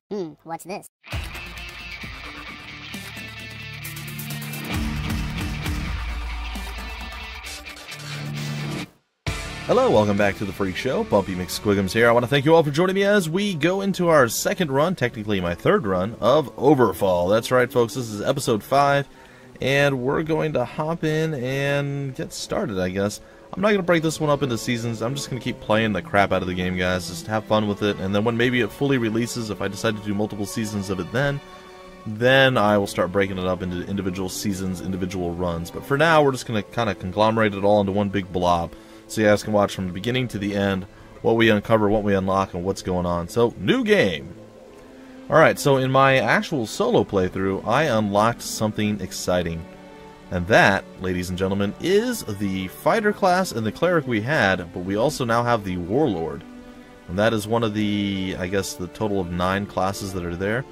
What's this? Hello, welcome back to the Freak Show. Bumpy McSquigums here. I want to thank you all for joining me as we go into our second run, technically my third run, of Overfall. That's right, folks, this is episode 5, and we're going to hop in and get started, I guess. I'm not going to break this one up into seasons. I'm just going to keep playing the crap out of the game, guys. Just have fun with it, and then when maybe it fully releases, if I decide to do multiple seasons of it then I will start breaking it up into individual seasons, individual runs. But for now, we're just going to kind of conglomerate it all into one big blob. So you guys can watch from the beginning to the end what we uncover, what we unlock, and what's going on. So, new game! Alright, so in my actual solo playthrough, I unlocked something exciting. And that, ladies and gentlemen, is the fighter class and the cleric we had, but we also now have the Warlord. And that is one of the, I guess, the total of 9 classes that are there.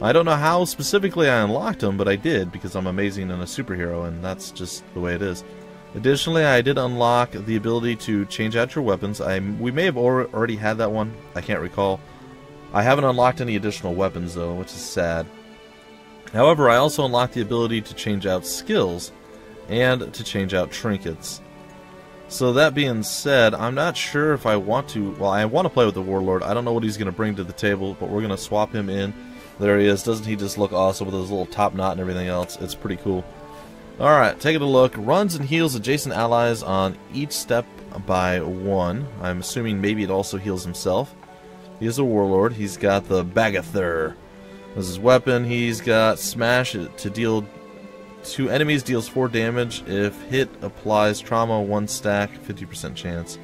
I don't know how specifically I unlocked them, but I did, because I'm amazing and a superhero, and that's just the way it is. Additionally, I did unlock the ability to change out your weapons. We may have already had that one. I can't recall. I haven't unlocked any additional weapons, though, which is sad. However, I also unlocked the ability to change out skills and to change out trinkets. So that being said, I'm not sure if I want to... Well, I want to play with the Warlord. I don't know what he's going to bring to the table, but we're going to swap him in. There he is. Doesn't he just look awesome with his little top knot and everything else? It's pretty cool. Alright, taking a look. Runs and heals adjacent allies on each step by 1. I'm assuming maybe it also heals himself. He is a Warlord. He's got the Bagather as his weapon. He's got Smash to deal to enemies, deals 4 damage. If hit, applies trauma 1 stack, 50% chance.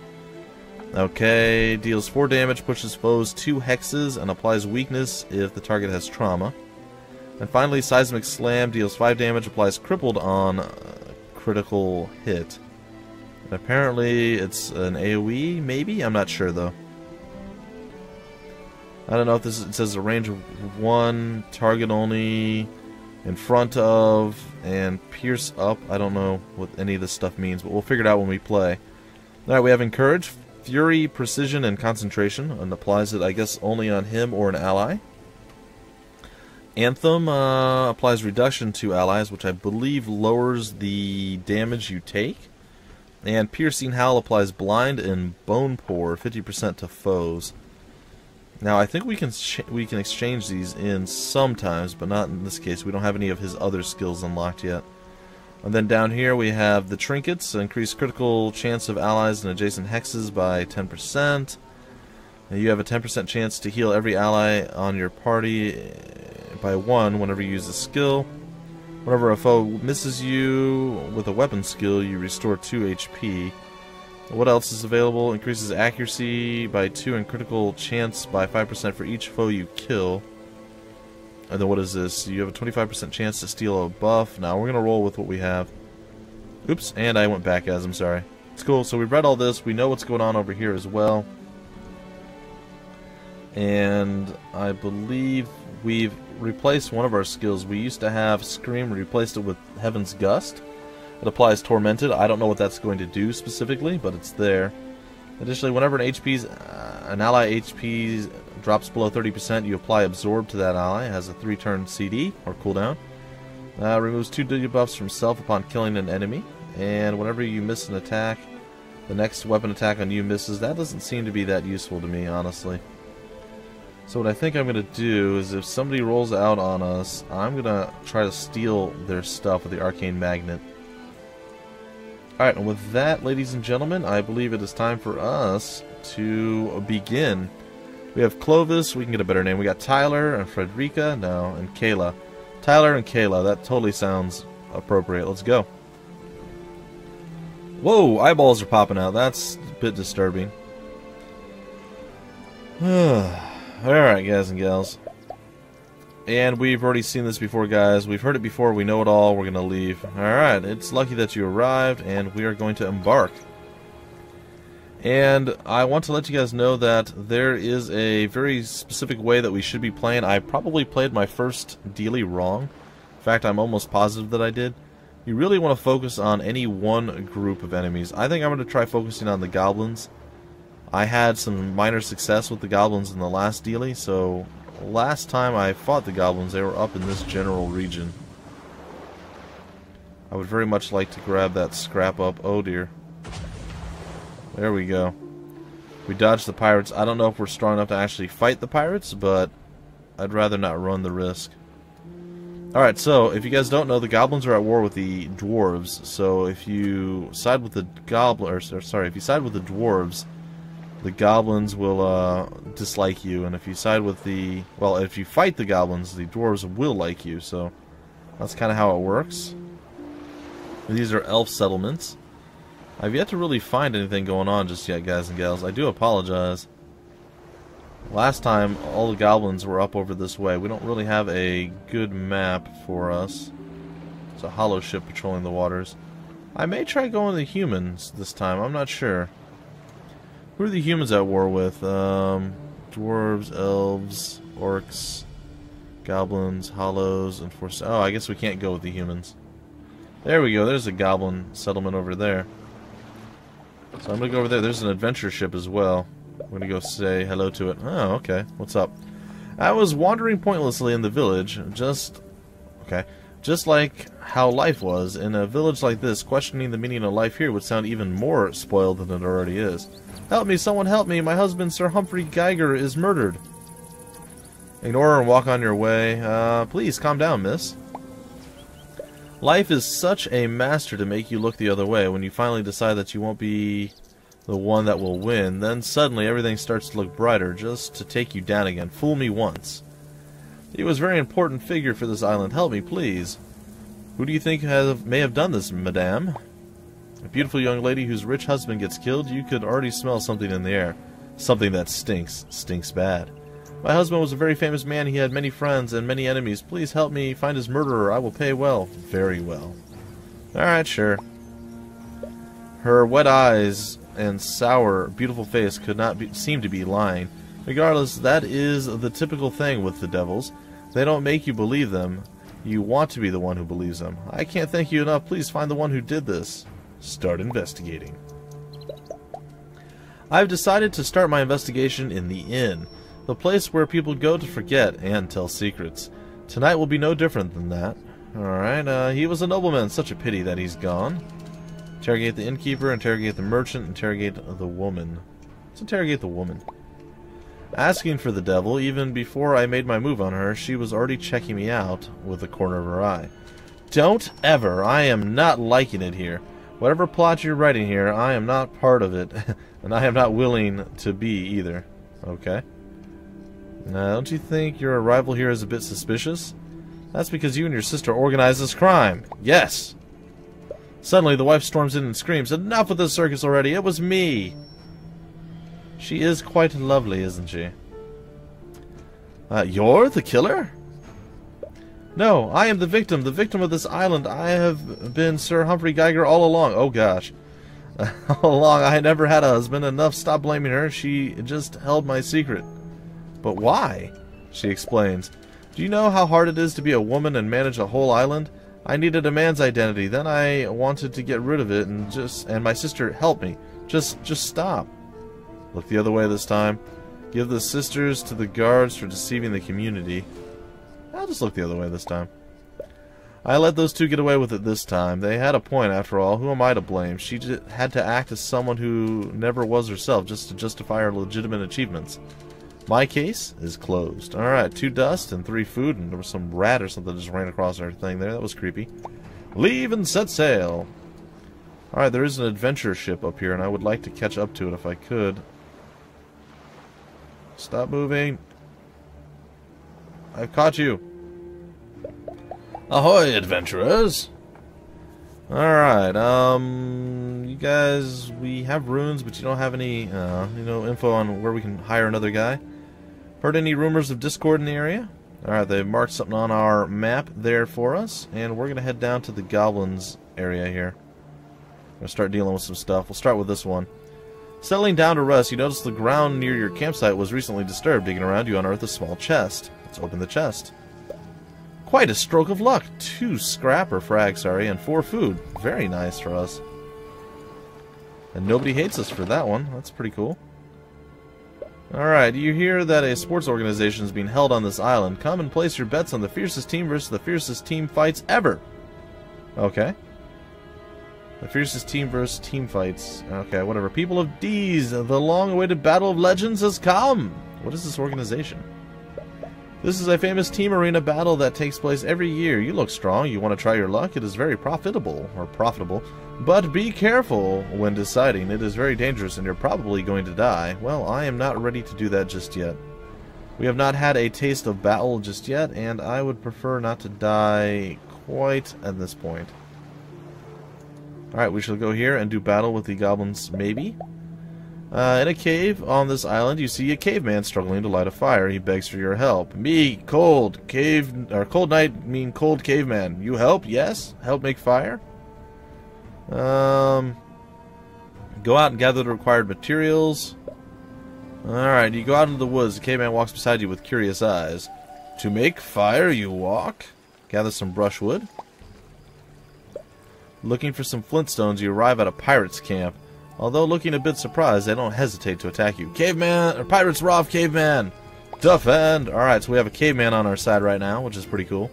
Okay, deals 4 damage, pushes foes 2 hexes, and applies weakness if the target has trauma. And finally, Seismic Slam deals 5 damage, applies crippled on critical hit. And apparently it's an AoE, maybe? I'm not sure, though. I don't know if this is, it says a range of 1, target only, in front of, and pierce up. I don't know what any of this stuff means, but we'll figure it out when we play. Alright, we have Encourage, Fury, Precision, and Concentration, and applies it, I guess, only on him or an ally. Anthem applies reduction to allies, which I believe lowers the damage you take. And Piercing Howl applies blind and bone pour, 50% to foes. Now I think we can exchange these in sometimes, but not in this case. We don't have any of his other skills unlocked yet. And then down here we have the trinkets, increase critical chance of allies and adjacent hexes by 10%. And you have a 10% chance to heal every ally on your party by 1 whenever you use a skill. Whenever a foe misses you with a weapon skill, you restore 2 HP. What else is available? Increases accuracy by 2 and critical chance by 5% for each foe you kill. And then what is this? You have a 25% chance to steal a buff. Now we're going to roll with what we have. Oops, and I went back as I'm sorry. It's cool, so we've read all this. We know what's going on over here as well. And I believe we've replaced one of our skills. We used to have Scream, we replaced it with Heaven's Gust. It applies Tormented. I don't know what that's going to do specifically, but it's there. Additionally, whenever an ally HP drops below 30%, you apply Absorb to that ally. It has a 3-turn CD, or cooldown. Removes 2 debuffs from self upon killing an enemy. And whenever you miss an attack, the next weapon attack on you misses. That doesn't seem to be that useful to me, honestly. So what I think I'm going to do is if somebody rolls out on us, I'm going to try to steal their stuff with the Arcane Magnet. Alright, and with that, ladies and gentlemen, I believe it is time for us to begin. We have Clovis, we can get a better name. We got Tyler and Frederica, and Kayla. Tyler and Kayla, that totally sounds appropriate. Let's go. Whoa, eyeballs are popping out. That's a bit disturbing. Alright, guys and gals. And we've already seen this before, guys. We've heard it before. We know it all. We're going to leave. Alright, it's lucky that you arrived, and we are going to embark. And I want to let you guys know that there is a very specific way that we should be playing. I probably played my first dealie wrong. In fact, I'm almost positive that I did. You really want to focus on any one group of enemies. I think I'm going to try focusing on the goblins. I had some minor success with the goblins in the last dealie, so last time I fought the goblins, they were up in this general region. I would very much like to grab that scrap up. Oh dear. There we go. We dodged the pirates. I don't know if we're strong enough to actually fight the pirates, but I'd rather not run the risk. Alright, so if you guys don't know, the goblins are at war with the dwarves. So if you side with the if you side with the dwarves, the goblins will dislike you, and if you side with the, well, if you fight the goblins, the dwarves will like you. So that's kind of how it works. These are elf settlements. I've yet to really find anything going on just yet, guys and gals. I do apologize. Last time, all the goblins were up over this way. We don't really have a good map for us. It's a hollow ship patrolling the waters. I may try going to the humans this time. I'm not sure. Who are the humans at war with? Dwarves, elves, orcs, goblins, hollows, and force. Oh, I guess we can't go with the humans. There we go. There's a goblin settlement over there. So I'm going to go over there. There's an adventure ship as well. I'm going to go say hello to it. Oh, okay. What's up? I was wandering pointlessly in the village. Just like how life was. In a village like this, questioning the meaning of life here would sound even more spoiled than it already is. Help me, someone help me. My husband, Sir Humphrey Geiger, is murdered. Ignore her and walk on your way. Please, calm down, miss. Life is such a master to make you look the other way. When you finally decide that you won't be the one that will win, then suddenly everything starts to look brighter, just to take you down again. Fool me once. He was a very important figure for this island. Help me, please. Who do you think may have done this, madame? A beautiful young lady whose rich husband gets killed. You could already smell something in the air. Something that stinks. Stinks bad. My husband was a very famous man. He had many friends and many enemies. Please help me find his murderer. I will pay well. Very well. Alright, sure. Her wet eyes and sour, beautiful face could not seem to be lying. Regardless, that is the typical thing with the devils. They don't make you believe them. You want to be the one who believes them. I can't thank you enough. Please find the one who did this. Start investigating. I've decided to start my investigation in the inn. The place where people go to forget and tell secrets. Tonight will be no different than that. Alright, he was a nobleman. Such a pity that he's gone. Interrogate the innkeeper, interrogate the merchant, interrogate the woman. Let's interrogate the woman. Asking for the devil, even before I made my move on her, she was already checking me out with the corner of her eye. Don't ever! I am not liking it here. Whatever plot you're writing here, I am not part of it, and I am not willing to be either. Okay. Now, don't you think your arrival here is a bit suspicious? That's because you and your sister organized this crime. Yes! Suddenly, the wife storms in and screams, "Enough with this circus already! It was me!" She is quite lovely, isn't she? You're the killer? No, I am the victim of this island. I have been Sir Humphrey Geiger all along. Oh gosh. All along, I never had a husband. Enough, stop blaming her. She just held my secret. But why? She explains. Do you know how hard it is to be a woman and manage a whole island? I needed a man's identity. Then I wanted to get rid of it and my sister helped me. Just stop. Look the other way this time. Give the sisters to the guards for deceiving the community. I'll just look the other way this time. I let those two get away with it this time. They had a point, after all. Who am I to blame? She had to act as someone who never was herself just to justify her legitimate achievements. My case is closed. Alright, 2 dust and 3 food, and there was some rat or something that just ran across our thing there. That was creepy. Leave and set sail! Alright, there is an adventure ship up here, and I would like to catch up to it if I could. Stop moving. I've caught you. Ahoy, adventurers! Alright, you guys, we have runes, but you don't have any, info on where we can hire another guy. Heard any rumors of discord in the area? Alright, they've marked something on our map there for us, and we're going to head down to the goblins area here. We're going to start dealing with some stuff. We'll start with this one. Settling down to rest, you notice the ground near your campsite was recently disturbed. Digging around, you unearth a small chest. Let's open the chest. Quite a stroke of luck. 2 scrap or frag, sorry, and 4 food. Very nice for us. And nobody hates us for that one. That's pretty cool. Alright, you hear that a sports organization is being held on this island. Come and place your bets on the fiercest team versus the fiercest team fights ever. Okay. The fiercest team versus team fights. Okay, whatever. People of D's, the long-awaited Battle of Legends has come! What is this organization? This is a famous team arena battle that takes place every year. You look strong. You want to try your luck. It is very profitable. But be careful when deciding. It is very dangerous and you're probably going to die. Well, I am not ready to do that just yet. We have not had a taste of battle just yet, and I would prefer not to die quite at this point. Alright, we shall go here and do battle with the goblins, maybe. In a cave on this island, you see a caveman struggling to light a fire. He begs for your help. Me, cold night mean cold caveman. You help? Yes? Help make fire? Go out and gather the required materials. Alright, you go out into the woods. The caveman walks beside you with curious eyes. To make fire, you walk. Gather some brushwood. Looking for some flintstones, you arrive at a pirate's camp. Although looking a bit surprised, they don't hesitate to attack you. Caveman! Or pirates rob caveman! Defend! Alright, so we have a caveman on our side right now, which is pretty cool.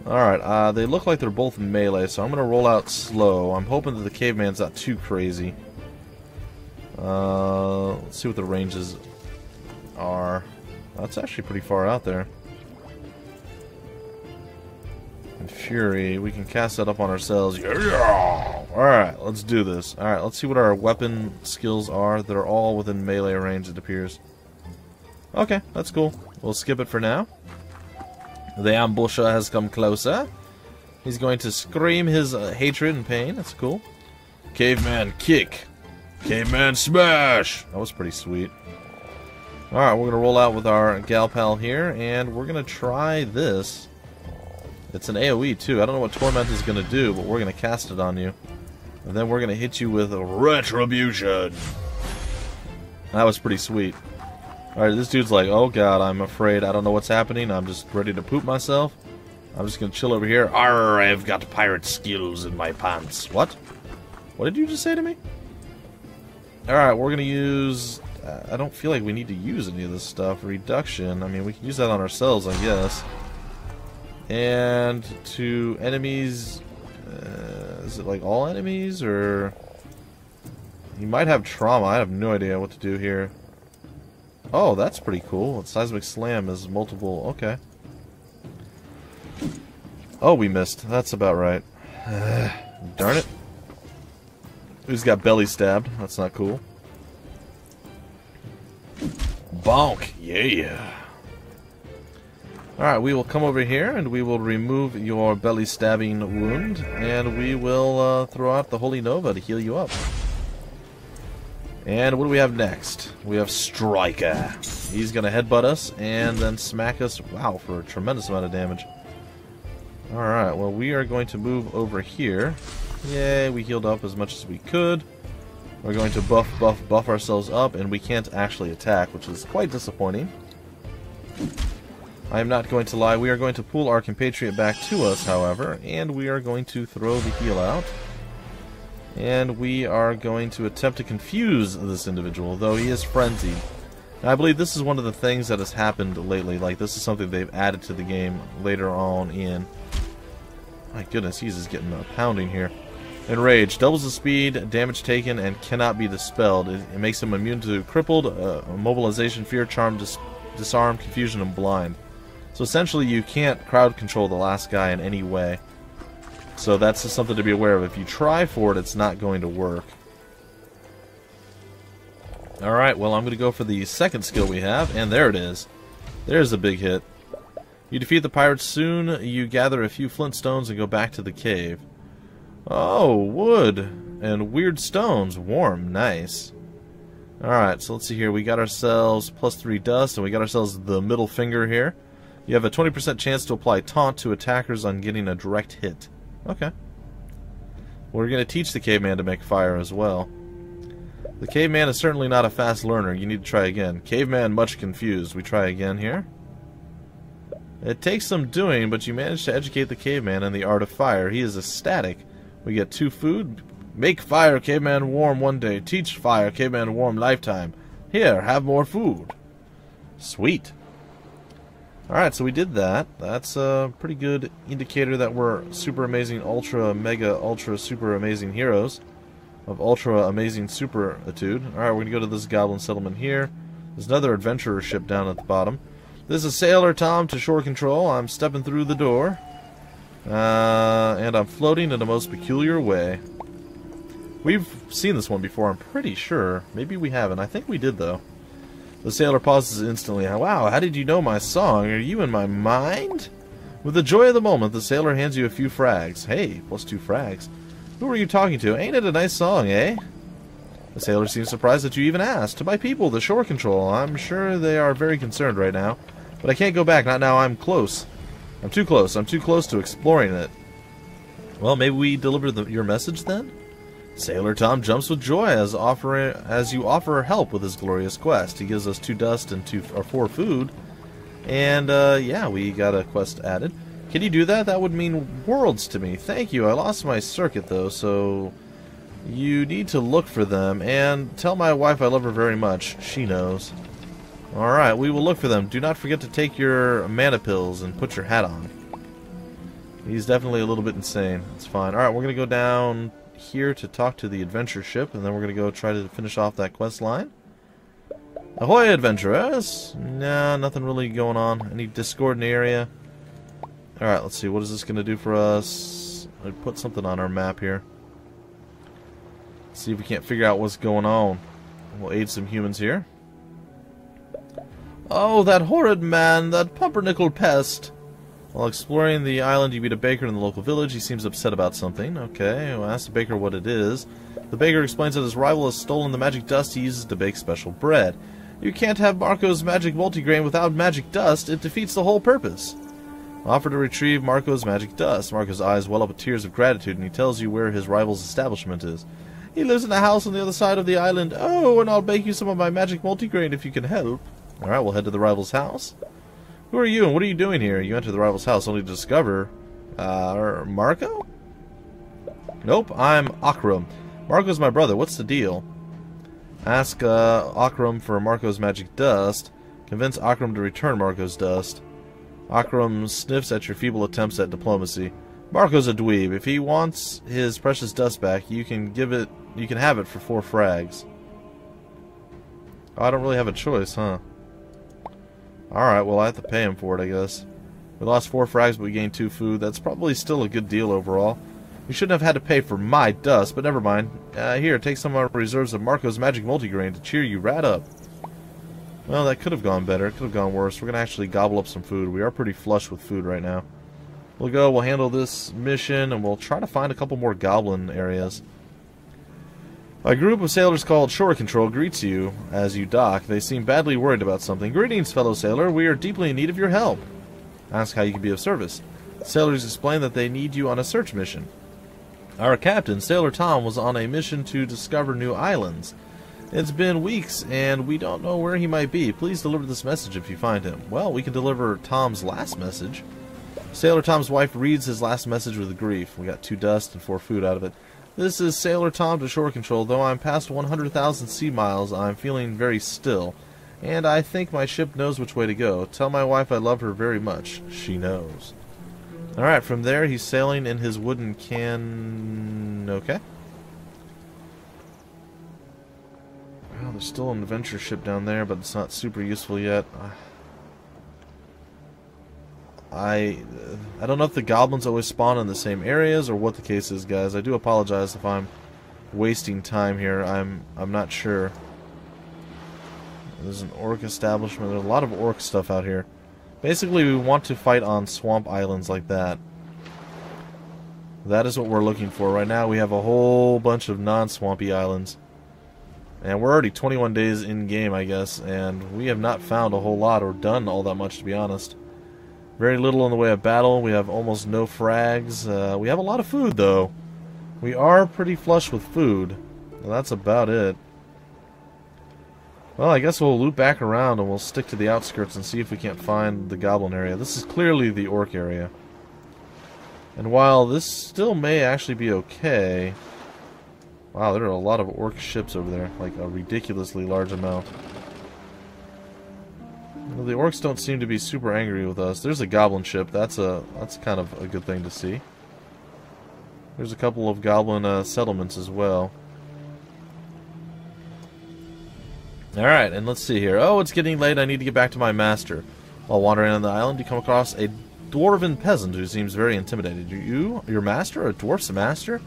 Alright, they look like they're both melee, so I'm going to roll out slow. I'm hoping that the caveman's not too crazy. Let's see what the ranges are. That's actually pretty far out there. And Fury, we can cast that up on ourselves. Alright, let's do this. Alright, let's see what our weapon skills are. They're all within melee range, it appears. Okay, that's cool. We'll skip it for now. The ambusher has come closer. He's going to scream his hatred and pain. That's cool. Caveman kick. Caveman smash. That was pretty sweet. Alright, we're going to roll out with our gal pal here, and we're going to try this. It's an AoE too. I don't know what Torment is going to do, but we're going to cast it on you. And then we're going to hit you with Retribution. That was pretty sweet. Alright, this dude's like, oh god, I'm afraid. I don't know what's happening. I'm just ready to poop myself. I'm just going to chill over here. Arr, I've got pirate skills in my pants. What? What did you just say to me? Alright, we're going to use... I don't feel like we need to use any of this stuff. Reduction. I mean, we can use that on ourselves, I guess. And to enemies... is it like all enemies, or... You might have trauma. I have no idea what to do here. Oh, that's pretty cool. Seismic Slam is multiple... Okay. Oh, we missed. That's about right. Darn it. Who's got belly stabbed? That's not cool. Bonk! Yeah! Alright, we will come over here and we will remove your belly stabbing wound, and we will throw out the Holy Nova to heal you up. And what do we have next? We have Striker. He's going to headbutt us and then smack us, wow, for a tremendous amount of damage. Alright, well, we are going to move over here. Yay, we healed up as much as we could. We're going to buff ourselves up, and we can't actually attack, which is quite disappointing. I am not going to lie, we are going to pull our compatriot back to us, however, and we are going to throw the heal out. And we are going to attempt to confuse this individual, though he is frenzied. Now, I believe this is one of the things that has happened lately. Like, this is something they've added to the game later on in... My goodness, he's just getting a pounding here. Enraged. Doubles the speed, damage taken, and cannot be dispelled. It makes him immune to crippled, immobilization, fear, charm, disarm, confusion, and blind. So essentially, you can't crowd control the last guy in any way. So that's just something to be aware of. If you try for it, it's not going to work. Alright, well, I'm going to go for the second skill we have, and there it is. There's a big hit. You defeat the pirates soon, you gather a few flint stones and go back to the cave. Oh, wood and weird stones. Warm, nice. Alright, so let's see here. We got ourselves +3 dust, and we got ourselves the middle finger here. You have a 20% chance to apply taunt to attackers on getting a direct hit. Okay. We're going to teach the caveman to make fire as well. The caveman is certainly not a fast learner. You need to try again. Caveman much confused. We try again here. It takes some doing, but you manage to educate the caveman in the art of fire. He is ecstatic. We get 2 food. Make fire, caveman warm one day. Teach fire, caveman warm lifetime. Here, have more food. Sweet. Alright, so we did that. That's a pretty good indicator that we're super amazing, ultra, mega, ultra, super amazing heroes of ultra amazing superitude. Alright, we're going to go to this goblin settlement here. There's another adventurer ship down at the bottom. This is Sailor Tom to shore control. I'm stepping through the door. And I'm floating in a most peculiar way. We've seen this one before, I'm pretty sure. Maybe we haven't. I think we did, though. The sailor pauses instantly. Wow, how did you know my song? Are you in my mind? With the joy of the moment, the sailor hands you a few frags. Hey, +2 frags. Who are you talking to? Ain't it a nice song, eh? The sailor seems surprised that you even asked. To my people, the shore control. I'm sure they are very concerned right now. But I can't go back, not now. I'm close. I'm too close. I'm too close to exploring it. Well, maybe we deliver your message then? Sailor Tom jumps with joy as you offer help with his glorious quest. He gives us 2 dust and 4 food. And, yeah, we got a quest added. Can you do that? That would mean worlds to me. Thank you. I lost my circuit, though, so you need to look for them. And tell my wife I love her very much. She knows. Alright, we will look for them. Do not forget to take your mana pills and put your hat on. He's definitely a little bit insane. It's fine. Alright, we're going to go down here to talk to the adventure ship, and then we're going to go try to finish off that quest line. Ahoy, adventurers! Nah, nothing really going on. Any discord in the area? Alright, let's see. What is this going to do for us? I put something on our map here. Let's see if we can't figure out what's going on. We'll aid some humans here. Oh, that horrid man! That pumpernickel pest! While exploring the island, you meet a baker in the local village. He seems upset about something. Okay, we'll ask the baker what it is. The baker explains that his rival has stolen the magic dust he uses to bake special bread. You can't have Marco's magic multigrain without magic dust. It defeats the whole purpose. Offer to retrieve Marco's magic dust. Marco's eyes well up with tears of gratitude, and he tells you where his rival's establishment is. He lives in a house on the other side of the island. Oh, and I'll bake you some of my magic multigrain if you can help. Alright, we'll head to the rival's house. Who are you and what are you doing here? You enter the rival's house only to discover... Marco? Nope, I'm Akram. Marco's my brother. What's the deal? Ask Akram for Marco's magic dust. Convince Akram to return Marco's dust. Akram sniffs at your feeble attempts at diplomacy. Marco's a dweeb. If he wants his precious dust back, you can have it for 4 frags. Oh, I don't really have a choice, huh? Alright, well I have to pay him for it, I guess. We lost 4 frags, but we gained 2 food. That's probably still a good deal overall. We shouldn't have had to pay for my dust, but never mind. Here, take some of our reserves of Marco's magic multigrain to cheer you right up. Well, that could have gone better. It could have gone worse. We're going to actually gobble up some food. We are pretty flush with food right now. We'll handle this mission, and we'll try to find a couple more goblin areas. A group of sailors called Shore Control greets you as you dock. They seem badly worried about something. Greetings, fellow sailor. We are deeply in need of your help. Ask how you can be of service. Sailors explain that they need you on a search mission. Our captain, Sailor Tom, was on a mission to discover new islands. It's been weeks, and we don't know where he might be. Please deliver this message if you find him. Well, we can deliver Tom's last message. Sailor Tom's wife reads his last message with grief. We got 2 dust and 4 food out of it. This is Sailor Tom to Shore Control. Though I'm past 100,000 sea miles, I'm feeling very still. And I think my ship knows which way to go. Tell my wife I love her very much. She knows. Alright, from there he's sailing in his wooden can... Okay. Well, there's still an adventure ship down there, but it's not super useful yet. I don't know if the goblins always spawn in the same areas or what the case is, guys. I do apologize if I'm wasting time here. I'm not sure. There's an orc establishment. There's a lot of orc stuff out here. Basically, we want to fight on swamp islands like that. That is what we're looking for. Right now, we have a whole bunch of non-swampy islands. And we're already 21 days in-game, I guess, and we have not found a whole lot or done all that much, to be honest. Very little in the way of battle. We have almost no frags. We have a lot of food, though. We are pretty flush with food. Well, that's about it. Well, I guess we'll loop back around and we'll stick to the outskirts and see if we can't find the goblin area. This is clearly the orc area. And while this still may actually be okay... Wow, there are a lot of orc ships over there. Like a ridiculously large amount. Well, the orcs don't seem to be super angry with us. There's a goblin ship. That's kind of a good thing to see. There's a couple of goblin settlements as well. Alright, and let's see here. Oh, it's getting late. I need to get back to my master. While wandering on the island, you come across a dwarven peasant who seems very intimidated. Your master? A dwarf's master?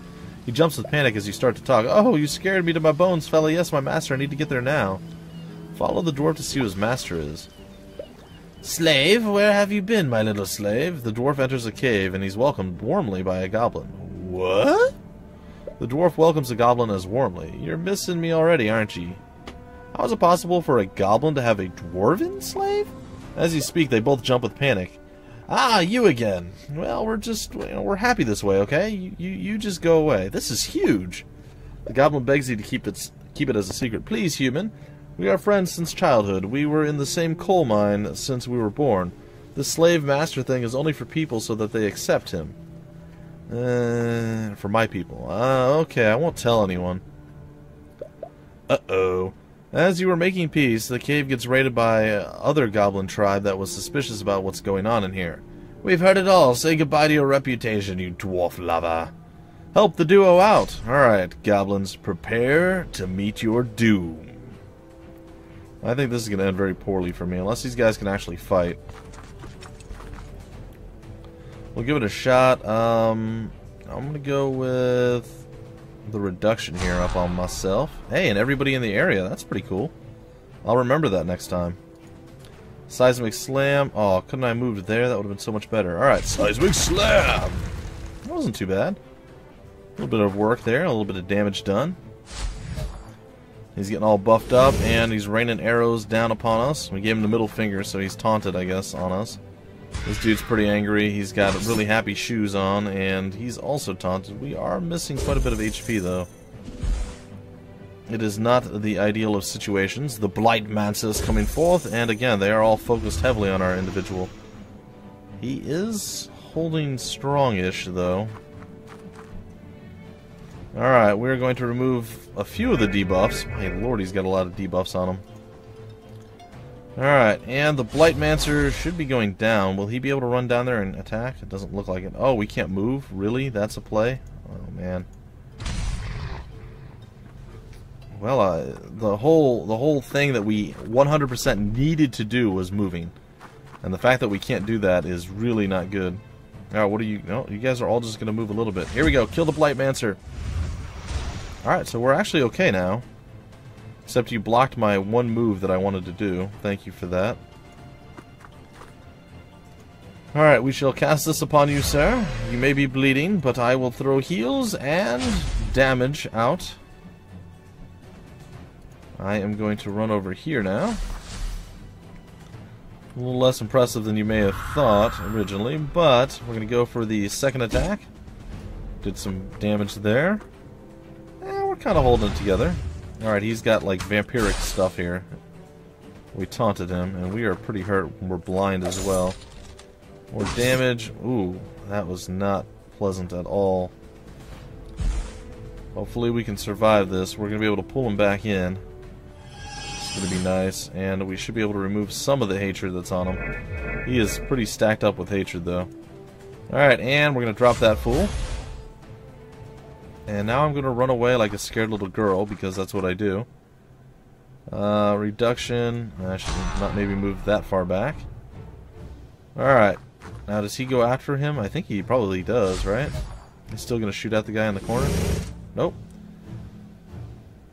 He jumps with panic as you start to talk. Oh, you scared me to my bones, fella. Yes, my master. I need to get there now. Follow the dwarf to see who his master is. Slave, where have you been, my little slave? The dwarf enters a cave, and he's welcomed warmly by a goblin. What? The dwarf welcomes the goblin as warmly. You're missing me already, aren't you? How is it possible for a goblin to have a dwarven slave? As you speak, they both jump with panic. Ah, you again. Well, we're happy this way, okay? You just go away. This is huge. The goblin begs you to keep it as a secret. Please, human. We are friends since childhood. We were in the same coal mine since we were born. This slave master thing is only for people so that they accept him. For my people. Okay, I won't tell anyone. Uh-oh. As you were making peace, the cave gets raided by other goblin tribe that was suspicious about what's going on in here. We've heard it all. Say goodbye to your reputation, you dwarf lover. Help the duo out. Alright, goblins, prepare to meet your doom. I think this is going to end very poorly for me, unless these guys can actually fight. We'll give it a shot. I'm going to go with the reduction here up on myself. Hey, and everybody in the area. That's pretty cool. I'll remember that next time. Seismic Slam. Oh, couldn't I have moved there? That would have been so much better. Alright, Seismic Slam! That wasn't too bad. A little bit of work there, a little bit of damage done. He's getting all buffed up, and he's raining arrows down upon us. We gave him the middle finger, so he's taunted, I guess, on us. This dude's pretty angry. He's got really happy shoes on, and he's also taunted. We are missing quite a bit of HP, though. It is not the ideal of situations. The Blight Mansa is coming forth, and again, they are all focused heavily on our individual. He is holding strongish, though. Alright, we're going to remove a few of the debuffs. Hey, lord, he's got a lot of debuffs on him. Alright, and the Blightmancer should be going down. Will he be able to run down there and attack? It doesn't look like it. Oh, we can't move? Really? That's a play? Oh, man. Well, the whole thing that we 100% needed to do was moving. And the fact that we can't do that is really not good. Alright, what are you... No, you guys are all just going to move a little bit. Here we go. Kill the Blightmancer. Alright, so we're actually okay now. Except you blocked my one move that I wanted to do. Thank you for that. Alright, we shall cast this upon you, sir. You may be bleeding, but I will throw heals and damage out. I am going to run over here now. A little less impressive than you may have thought originally, but we're going to go for the second attack. Did some damage there. We're kind of holding it together. Alright, he's got like vampiric stuff here. We taunted him, and we are pretty hurt. We're blind as well. More damage. Ooh, that was not pleasant at all. Hopefully we can survive this. We're going to be able to pull him back in. It's going to be nice, and we should be able to remove some of the hatred that's on him. He is pretty stacked up with hatred, though. Alright, and we're going to drop that fool. And now I'm going to run away like a scared little girl, because that's what I do. Reduction. I should not maybe move that far back. Alright. Now, does he go after him? I think he probably does, right? He's still going to shoot at the guy in the corner? Nope.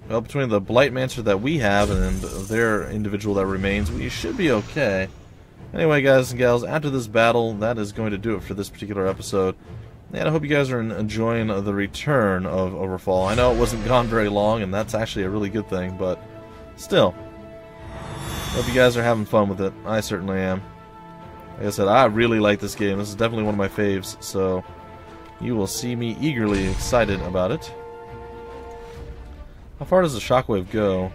Well, between the Blightmancer that we have and their individual that remains, we should be okay. Anyway, guys and gals, after this battle, that is going to do it for this particular episode. And I hope you guys are enjoying the return of Overfall. I know it wasn't gone very long, and that's actually a really good thing, but still. Hope you guys are having fun with it. I certainly am. Like I said, I really like this game. This is definitely one of my faves, so you will see me eagerly excited about it. How far does the shockwave go?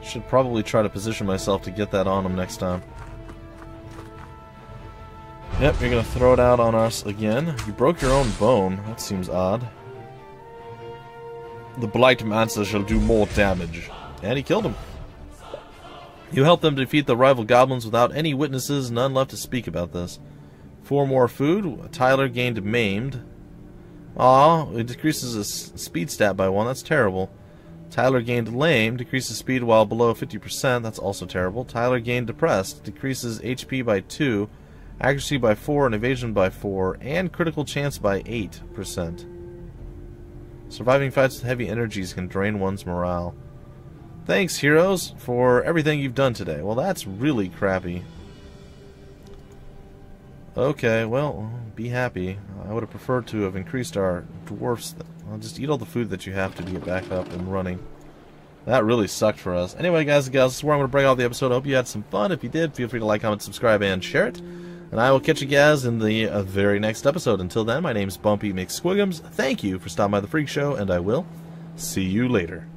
Should probably try to position myself to get that on him next time. Yep, you're gonna throw it out on us again. You broke your own bone. That seems odd. The Blightmancer shall do more damage. And he killed him. You help them defeat the rival goblins without any witnesses, none left to speak about this. 4 more food. Tyler gained maimed. Aw, it decreases his speed stat by 1, that's terrible. Tyler gained lame, decreases speed while below 50%, that's also terrible. Tyler gained depressed, decreases HP by 2, accuracy by 4, and evasion by 4, and critical chance by 8%. Surviving fights with heavy energies can drain one's morale. Thanks, heroes, for everything you've done today. Well, that's really crappy. Okay, well, be happy. I would have preferred to have increased our dwarfs. I'll just eat all the food that you have to get back up and running. That really sucked for us. Anyway, guys and gals, this is where I'm going to break off the episode. I hope you had some fun. If you did, feel free to like, comment, subscribe, and share it. And I will catch you guys in the very next episode. Until then, my name's Bumpy McSquigums. Thank you for stopping by the Freak Show, and I will see you later.